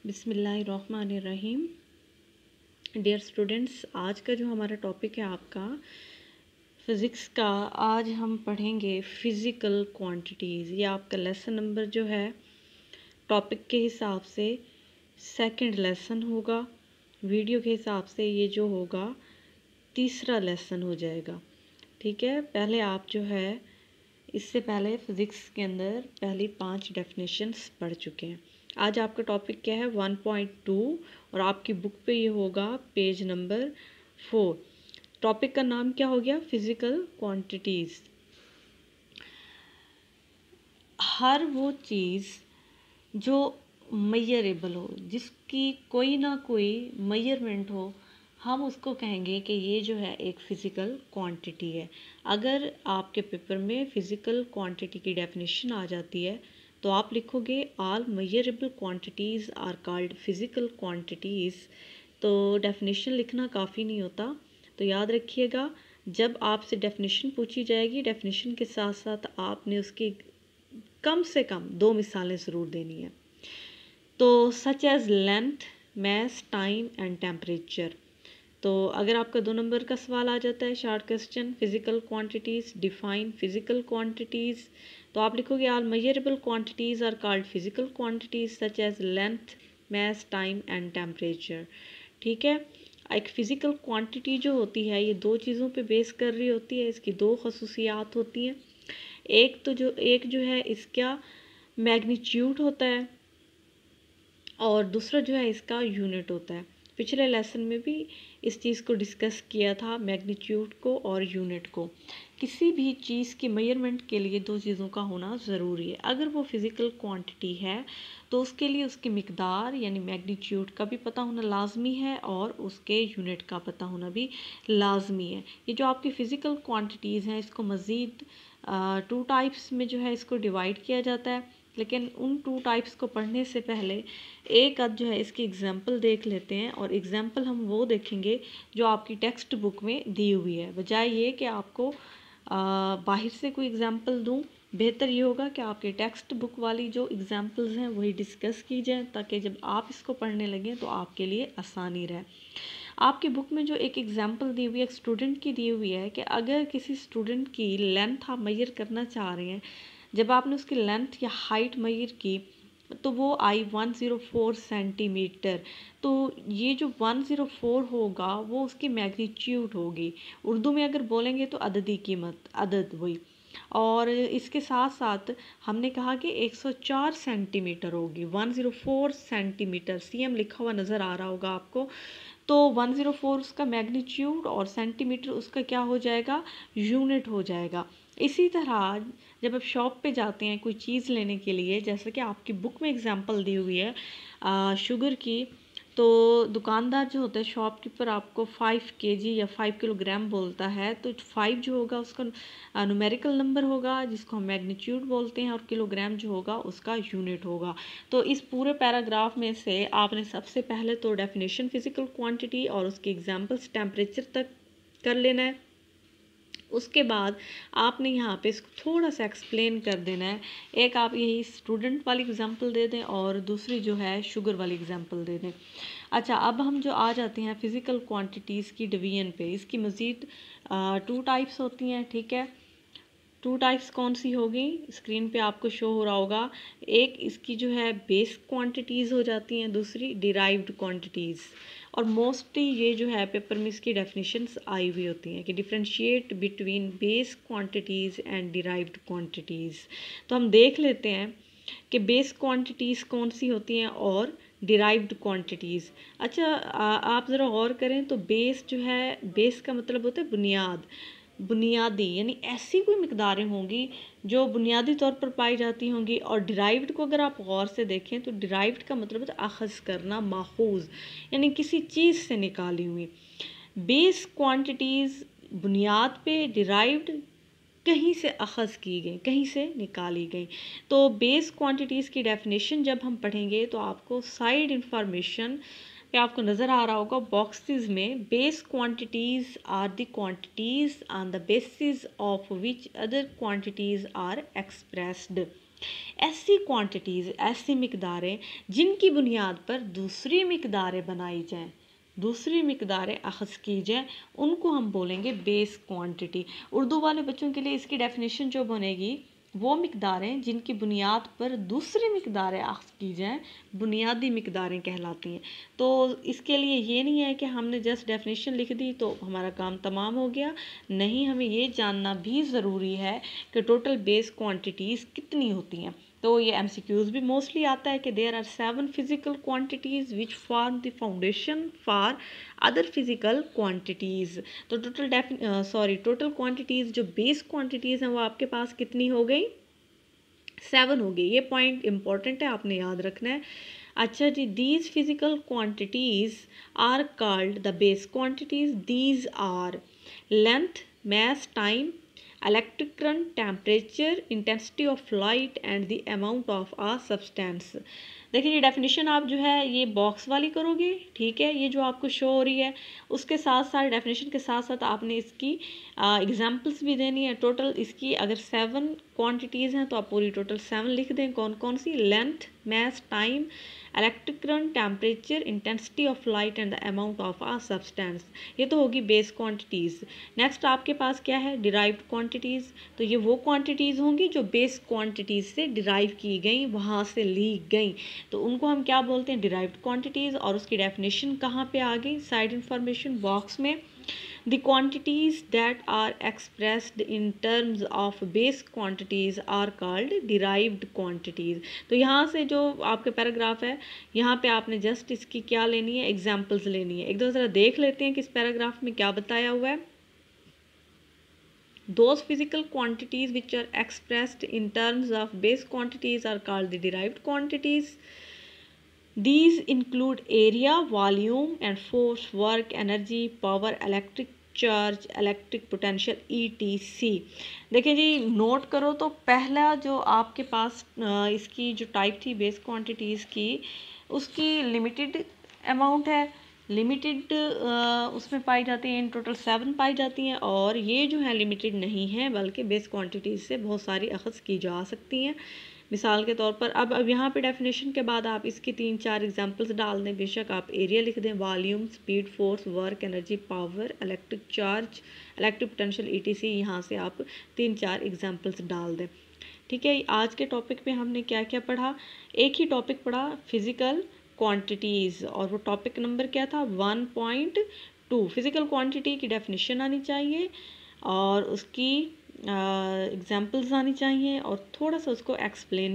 बिस्मिल्लाहिर्रहमानिर्रहीम। Dear students, आज का जो हमारा टॉपिक है आपका फ़िज़िक्स का, आज हम पढ़ेंगे फ़िज़िकल क्वांटिटीज़। ये आपका लेसन नंबर जो है टॉपिक के हिसाब से सेकंड लेसन होगा, वीडियो के हिसाब से ये जो होगा तीसरा लेसन हो जाएगा। ठीक है, पहले आप जो है इससे पहले फ़िज़िक्स के अंदर पहली 5 डेफिनेशंस पढ़ चुके हैं। आज आपका टॉपिक क्या है 1.2 और आपकी बुक पे ये होगा पेज नंबर 4। टॉपिक का नाम क्या हो गया? Physical quantities. हर वो चीज़ जो मेजरेबल हो, जिसकी कोई ना कोई मेजरमेंट हो, हम उसको कहेंगे कि ये जो है एक फ़िज़िकल क्वांटिटी है। अगर आपके पेपर में फ़िज़िकल क्वांटिटी की डेफिनेशन आ जाती है तो आप लिखोगे all measurable quantities are called physical quantities. तो डेफिनेशन लिखना काफ़ी नहीं होता, तो याद रखिएगा जब आपसे डेफिनेशन पूछी जाएगी, डेफिनेशन के साथ साथ आपने उसकी कम से कम 2 मिसालें ज़रूर देनी है। तो such as length, mass, time and temperature. तो अगर आपका 2 नंबर का सवाल आ जाता है short question physical quantities, define physical quantities, तो आप लिखोगे all measurable quantities are called physical quantities such as length, mass, time and temperature. ठीक है, एक फ़िज़िकल क्वांटिटी जो होती है ये 2 चीज़ों पे बेस कर रही होती है। इसकी 2 खसूसियात होती हैं। एक जो है इसका मैग्नीट्यूड होता है और दूसरा जो है इसका यूनिट होता है। पिछले लेसन में भी इस चीज़ को डिस्कस किया था, मैग्नीट्यूड को और यूनिट को। किसी भी चीज़ की मेजरमेंट के लिए 2 चीज़ों का होना ज़रूरी है। अगर वो फिज़िकल क्वांटिटी है तो उसके लिए उसकी मिकदार यानी मैग्नीट्यूड का भी पता होना लाजमी है और उसके यूनिट का पता होना भी लाजमी है। ये जो आपकी फ़िज़िकल क्वांटिटीज़ हैं इसको मज़ीद 2 टाइप्स में जो है इसको डिवाइड किया जाता है, लेकिन उन 2 टाइप्स को पढ़ने से पहले एक आध जो है इसकी एग्जाम्पल देख लेते हैं। और एग्जाम्पल हम वो देखेंगे जो आपकी टेक्स्ट बुक में दी हुई है, बजाय ये कि आपको बाहर से कोई एग्जाम्पल दूं। बेहतर ये होगा कि आपके टेक्स्ट बुक वाली जो एग्जाम्पल्स हैं वही डिस्कस की जाए, ताकि जब आप इसको पढ़ने लगें तो आपके लिए आसानी रहे। आपकी बुक में जो एक एग्जाम्पल दी हुई है एक स्टूडेंट की दी हुई है कि अगर किसी स्टूडेंट की लेंथ आप मेजर करना चाह रहे हैं, जब आपने उसकी लेंथ या हाइट मेजर की तो वो आई 104 सेंटीमीटर। तो ये जो 104 होगा वो उसकी मैग्नीट्यूड होगी। उर्दू में अगर बोलेंगे तो अददी कीमत, अदद वही। और इसके साथ साथ हमने कहा कि 104 सेंटीमीटर होगी। 104 सेंटीमीटर सीएम लिखा हुआ नज़र आ रहा होगा आपको। तो 104 उसका मैग्नीट्यूड और सेंटीमीटर उसका क्या हो जाएगा? यूनिट हो जाएगा। इसी तरह जब आप शॉप पे जाते हैं कोई चीज़ लेने के लिए, जैसे कि आपकी बुक में एग्जांपल दी हुई है शुगर की, तो दुकानदार जो होता है शॉपकीपर आपको 5 केजी या 5 किलोग्राम बोलता है। तो 5 जो होगा उसका न्यूमेरिकल नंबर होगा जिसको हम मैग्नीट्यूड बोलते हैं, और किलोग्राम जो होगा उसका यूनिट होगा। तो इस पूरे पैराग्राफ में से आपने सबसे पहले तो डेफिनेशन फिज़िकल क्वांटिटी और उसके एग्जांपल्स टेम्परेचर तक कर लेना है। उसके बाद आपने यहाँ पे इसको थोड़ा सा एक्सप्लेन कर देना है। एक आप यही स्टूडेंट वाली एग्जांपल दे दें और दूसरी जो है शुगर वाली एग्जांपल दे दें। अच्छा, अब हम जो आ जाते हैं फ़िज़िकल क्वांटिटीज़ की डिवीजन पे। इसकी मज़ीद 2 टाइप्स होती हैं। ठीक है, 2 टाइप्स कौन सी होगी? स्क्रीन पे आपको शो हो रहा होगा। एक इसकी जो है बेस क्वांटिटीज़ हो जाती हैं, दूसरी डिराइव्ड क्वांटिटीज़। और मोस्टली ये जो है पेपर में इसकी डेफिनेशंस आई हुई होती हैं कि differentiate between base quantities and derived quantities. तो हम देख लेते हैं कि बेस क्वांटिटीज़ कौन सी होती हैं और डिराइव्ड क्वांटिटीज़। अच्छा, आप ज़रा गौर करें तो बेस जो है, बेस का मतलब होता है बुनियाद, बुनियादी यानी ऐसी कोई मिकदारें होंगी जो बुनियादी तौर पर पाई जाती होंगी। और डिराइव्ड को अगर आप गौर से देखें तो डिराइव्ड का मतलब होता है अखज़ करना, माखूज़ यानी किसी चीज़ से निकाली हुई। बेस क्वांटिटीज़ बुनियाद पे, डिराइव्ड कहीं से अखज़ की गई, कहीं से निकाली गई। तो बेस क्वांटिटीज़ की डेफिनेशन जब हम पढ़ेंगे तो आपको साइड इंफॉर्मेशन पे आपको नज़र आ रहा होगा बॉक्सेस में, base quantities are the quantities on the basis of which other quantities are expressed. ऐसी क्वांटिटीज़, ऐसी मिकदारें जिनकी बुनियाद पर दूसरी मिकदारें बनाई जाएं, दूसरी मिकदारें अख़ज़ की जाएं, उनको हम बोलेंगे बेस क्वांटिटी। उर्दू वाले बच्चों के लिए इसकी डेफिनेशन जो बनेगी, वो मिकदारें जिनकी बुनियाद पर दूसरी मिकदारें अख़ज़ की जाएं, बुनियादी मिकदारें कहलाती हैं। तो इसके लिए ये नहीं है कि हमने जस्ट डेफिनेशन लिख दी तो हमारा काम तमाम हो गया। नहीं, हमें ये जानना भी ज़रूरी है कि टोटल बेस क्वांटिटीज़ कितनी होती हैं। तो ये एमसीक्यूज़ भी मोस्टली आता है कि there are 7 physical quantities which form the foundation for other physical quantities. तो टोटल क्वांटिटीज़ जो बेस क्वांटिटीज़ हैं वो आपके पास कितनी हो गई? 7 हो गई। ये पॉइंट इंपॉर्टेंट है, आपने याद रखना है। अच्छा जी, these physical quantities are called the base quantities. These are length, mass, time, electric current, temperature, intensity of light and the amount of a substance। देखिए ये डेफिनेशन आप जो है ये बॉक्स वाली करोगे, ठीक है, ये जो आपको शो हो रही है उसके साथ साथ डेफिनेशन के साथ साथ आपने इसकी एग्जांपल्स भी देनी है। टोटल इसकी अगर 7 क्वांटिटीज़ हैं तो आप पूरी टोटल 7 लिख दें। कौन कौन सी? Length, mass, time, electric current, temperature, intensity of light and the amount of a substance. ये तो होगी बेस क्वांटिटीज़। नेक्स्ट आपके पास क्या है? Derived quantities. तो ये वो क्वांटिटीज़ होंगी जो बेस क्वांटिटीज़ से डिराइव की गई, वहाँ से ली गई, तो उनको हम क्या बोलते हैं? Derived quantities. और उसकी डेफिनेशन कहाँ पे आ गई? साइड इंफॉर्मेशन बॉक्स में। The quantities that are expressed in terms of base quantities are called derived quantities। तो यहाँ से जो आपके पैराग्राफ है, यहाँ पे आपने जस्ट इसकी क्या लेनी है? एग्जाम्पल्स लेनी है। एक दो ज़रा देख लेते हैं कि इस पैराग्राफ में क्या बताया हुआ है। Those physical quantities which are expressed in terms of base quantities are called the derived quantities. These include area, volume and force, work, energy, power, electric charge, electric potential, ETC। देखिए जी, note करो तो पहला जो आपके पास इसकी जो type थी base quantities की, उसकी लिमिटेड अमाउंट है, लिमिटेड उसमें पाई जाती हैं, इन टोटल 7 पाई जाती हैं। और ये जो है लिमिटेड नहीं है बल्कि बेस क्वांटिटीज़ से बहुत सारी अख़ज़ की जा सकती हैं। मिसाल के तौर पर अब यहाँ पे डेफिनेशन के बाद आप इसकी 3-4 एग्जांपल्स डाल दें। बेशक आप एरिया लिख दें, volume, speed, force, work, energy, power, electric charge, electric potential, ETC। यहाँ से आप 3-4 एग्जांपल्स डाल दें। ठीक है, आज के टॉपिक में हमने क्या क्या पढ़ा? एक ही टॉपिक पढ़ा, फिज़िकल क्वांटिटीज़, और वो टॉपिक नंबर क्या था? 1.2। फिज़िकल क्वांटिटी की डेफिनेशन आनी चाहिए और उसकी एग्जांपल्स आनी चाहिए और थोड़ा सा उसको एक्सप्लेन